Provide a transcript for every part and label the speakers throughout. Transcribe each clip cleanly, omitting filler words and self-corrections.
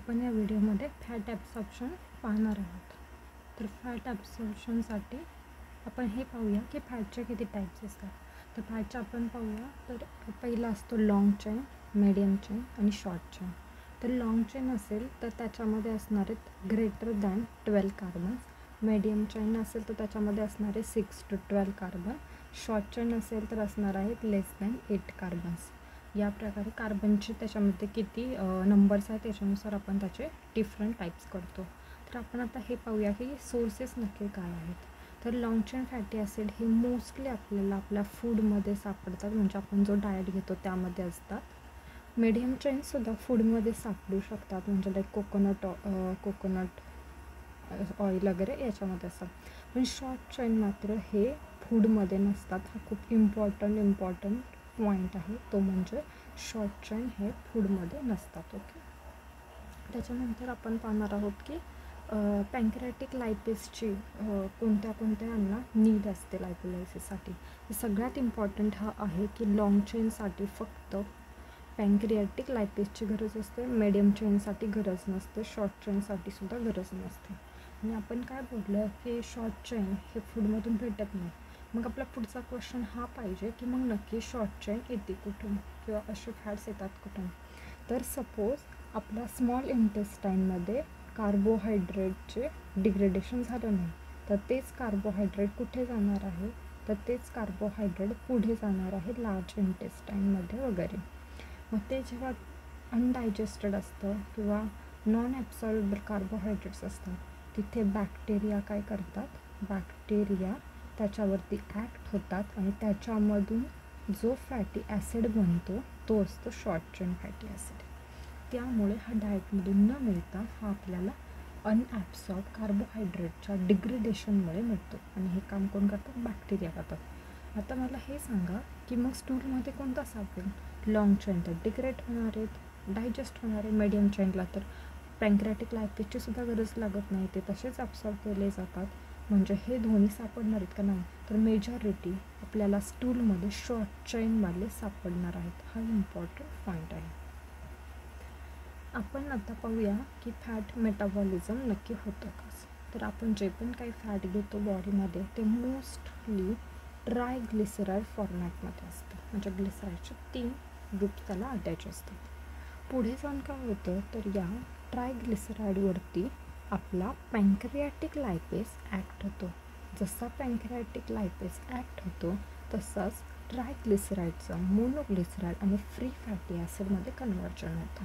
Speaker 1: आपण या व्हिडिओमध्ये फॅट ॲब्सॉर्प्शन पाहणार आहोत. तर फॅट ॲब्सॉर्प्शनसाठी आपण हे पाहूया की फॅटचे किती टाईप्स असतात. तर फॅटचे आपण पाहूया तर पहिला असतो लाँग चेन, मीडियम चेन आणि शॉर्ट चेन. तर लाँग चेन असेल तर त्याच्यामध्ये असणारे greater than 12 carbons. Medium chain असेल तर त्याच्यामध्ये असणारे 6 to 12 कार्बन. शॉर्ट चेन असेल तर असणार आहेत लेस दॅन 8 कार्बन्स. या प्रकारे कार्बनचे त्याच्यामध्ये किती नंबर्स आहेत त्याच्यानुसार आपण त्याचे डिफरंट टाईप्स करतो. तर आपण आता हे पाहूया की सोर्सेस नक्की काय आहेत. तर लाँग चेन फॅटी ॲसिड हे मोस्टली आपल्याला आपल्या फूडमध्ये सापडतात, म्हणजे आपण जो डाएट घेतो त्यामध्ये असतात. मीडियम चेनसुद्धा फूडमध्ये सापडू शकतात, म्हणजे लाईक कोकोनट ऑइल वगैरे याच्यामध्ये असतात. पण शॉर्ट चेन मात्र हे फूडमध्ये नसतात. हा खूप इम्पॉर्टंट पॉईंट आहे, तो म्हणजे शॉर्ट चेन हे फूडमध्ये नसतात. ओके. त्याच्यानंतर आपण पाहणार आहोत की पँक्रियाटिक लायपेसची कोणत्या नीड असते लायपोलायसिससाठी. सगळ्यात इम्पॉर्टंट हा आहे की लाँग चेनसाठी फक्त पँक्रियाटिक लायपेसची गरज असते, मीडियम चेनसाठी गरज नसते, शॉर्ट चेनसाठी सुद्धा गरज नसते. आणि आपण काय बोललं की शॉर्ट चेन हे फूडमधून भेटत नाही. मग आपला पुढचा क्वेश्चन हा पाहिजे की मग नक्की शॉर्ट चेन येते कुठून किंवा असे फॅट्स येतात कुठून. तर सपोज आपल्या स्मॉल इंटेस्टाईनमध्ये कार्बोहायड्रेटचे डिग्रेडेशन झालं नाही, तर तेच कार्बोहायड्रेट कुठे जाणार आहे, तर तेच कार्बोहायड्रेट पुढे जाणार आहे लार्ज इंटेस्टाईनमध्ये वगैरे. मग ते जेव्हा अनडायजेस्टेड असतं किंवा नॉन ॲब्सॉर्ब्ड कार्बोहायड्रेट्स असतात, तिथे बॅक्टेरिया काय करतात, बॅक्टेरिया त्याच्यावरती ॲक्ट होतात आणि त्याच्यामधून जो फॅटी ॲसिड बनतो तो असतो शॉर्ट चेन फॅटी ॲसिड. त्यामुळे हा डाएटमधून न मिळता हा आपल्याला अनॲब्सॉर्ब कार्बोहायड्रेटच्या डिग्रेडेशनमुळे मिळतो आणि हे काम कोण करतात, बॅक्टेरिया करतात. आता मला हे सांगा की मग स्टूलमध्ये कोणता सापडेल. लाँग चेन तर डिग्रेड होणार आहेत, डायजेस्ट होणार आहे. मीडियम चेनला तर पँक्रियाटिक लायपेसची सुद्धा गरज लागत नाही, ते तसेच ॲब्सॉर्ब केले जातात. म्हणजे हे दोन्ही सापडणार आहेत का नाही, तर मेजॉरिटी आपल्याला स्टूलमध्ये शॉर्ट चेनवाले सापडणार आहेत. हा इम्पॉर्टंट पॉईंट आहे. आपण आता पाहूया की फॅट मेटाबॉलिझम नक्की होतं कसं. तर आपण जे पण काही फॅट घेतो बॉडीमध्ये ते मोस्टली ट्रायग्लिसराईड फॉर्मॅटमध्ये असतं, म्हणजे ग्लिसराईडचे 3 ग्रुप्स त्याला अटॅच असतात. पुढे जाऊन काय होतं, तर या ट्रायग्लिसराईडवरती आपला पँक्रियाटिक लायपेस ॲक्ट होतो. जसा पँक्रियाटिक लायपेस ॲक्ट होतो तसाच ट्रायग्लिसराईडचा मोनोग्लिसराईड आणि फ्री फॅटी ॲसिडमध्ये कन्व्हर्जन होतं.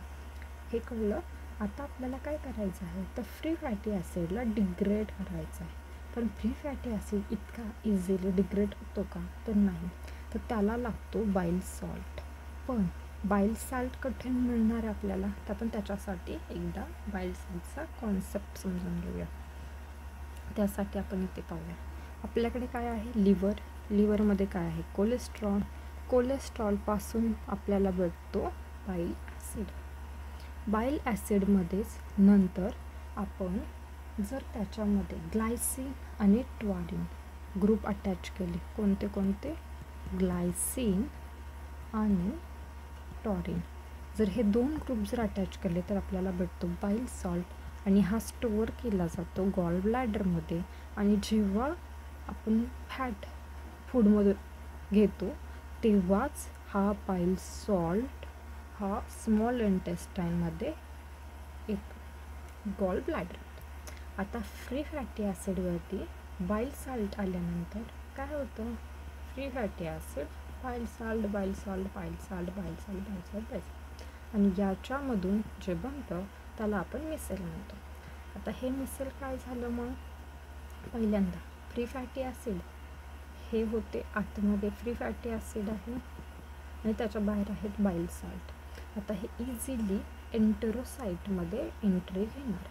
Speaker 1: हे कळलं. आता आपल्याला काय करायचं आहे, तर फ्री फॅटी ॲसिडला डिग्रेड करायचं आहे. पण फ्री फॅटी ॲसिड इतका इझिली डिग्रेड होतो का, तर नाही. तर त्याला लागतो बाईल सॉल्ट. पण बाईल सॉल्ट कुठे मिळणार आहे आपल्याला, तर आपण त्याच्यासाठी एकदा बाईल सॉल्टचा कॉन्सेप्ट समजून घेऊया. त्यासाठी आपण इथे पाहूया. आपल्याकडे काय आहे, लिव्हरमध्ये काय आहे, कोलेस्ट्रॉलपासून आपल्याला भेटतो बाईल ॲसिड. बाईल ॲसिडमध्येच नंतर आपण जर त्याच्यामध्ये ग्लायसिन आणि ट्वारिन ग्रुप अटॅच केले, कोणते ग्लायसिन आणि टॉरिन, जर हे 2 ग्रुप जर अटॅच केले तर आपल्याला भेटतो बाईल सॉल्ट. आणि हा स्टोअर केला जातो गॉल ब्लॅडरमध्ये. आणि जेव्हा आपण फॅट फूडमधून घेतो तेव्हाच हा बाईल सॉल्ट हा स्मॉल इंटेस्टाईनमध्ये येतो, गॉल ब्लॅडर. आता फ्री फॅटी ॲसिडवरती बाईल सॉल्ट आल्यानंतर काय होतं, फ्री फॅटी ॲसिड बाईल सॉल्ट आणि याच्यामधून जे बनतं त्याला आपण मिसेल म्हणतो. आता हे मिसेल काय झालं, मग पहिल्यांदा फ्री फॅटी ॲसिड हे होते आतमध्ये फ्री फॅटी ॲसिड आहे आणि त्याच्या बाहेर आहेत बाईल सॉल्ट. आता हे इझिली एंटेरोसाईटमध्ये एंट्री घेणार,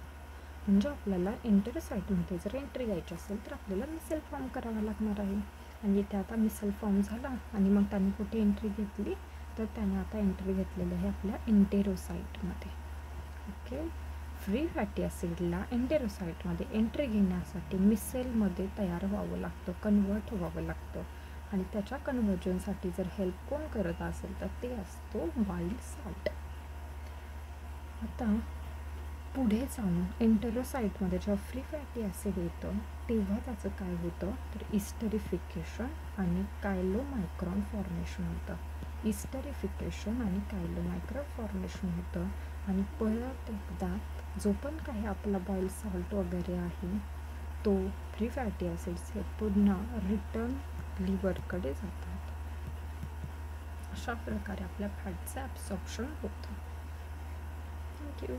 Speaker 1: म्हणजे आपल्याला एंटेरोसाईटमध्ये जर एंट्री घ्यायची असेल तर आपल्याला मिसेल फॉर्म करावा लागणार आहे. आणि इथे आता मिसेल फॉर्म झाला आणि मग त्याने कुठे एंट्री घेतली, तर त्याने आता एंट्री घेतलेली आहे आपल्या एंटेरोसाईटमध्ये. ओके. फ्री फॅटी ॲसिडला एंटेरोसाईटमध्ये एंट्री घेण्यासाठी मिसेलमध्ये तयार व्हावं लागतं, कन्वर्ट व्हावं लागतं. आणि त्याच्या कन्व्हर्जनसाठी जर हेल्प कोण करत असेल तर ते असतो बाईल सॉल्ट. आता पुढे जाऊन एंटेरोसाइटमध्ये जेव्हा फ्री फॅटी ॲसिड येतं तेव्हा त्याचं काय होतं तर इस्टरिफिकेशन आणि कायलोमायक्रॉन फॉर्मेशन होतं. इस्टरिफिकेशन आणि कायलोमायक्रॉन फॉर्मेशन होतं आणि परत एकदा जो पण काही आपला बॉईल सॉल्ट वगैरे आहे तो फ्री फॅटी ॲसिड्स हे पुन्हा रिटर्न लिव्हरकडे जातात. अशा प्रकारे आपल्या फॅटचं ॲब्सॉर्प्शन होतं. थँक्यू.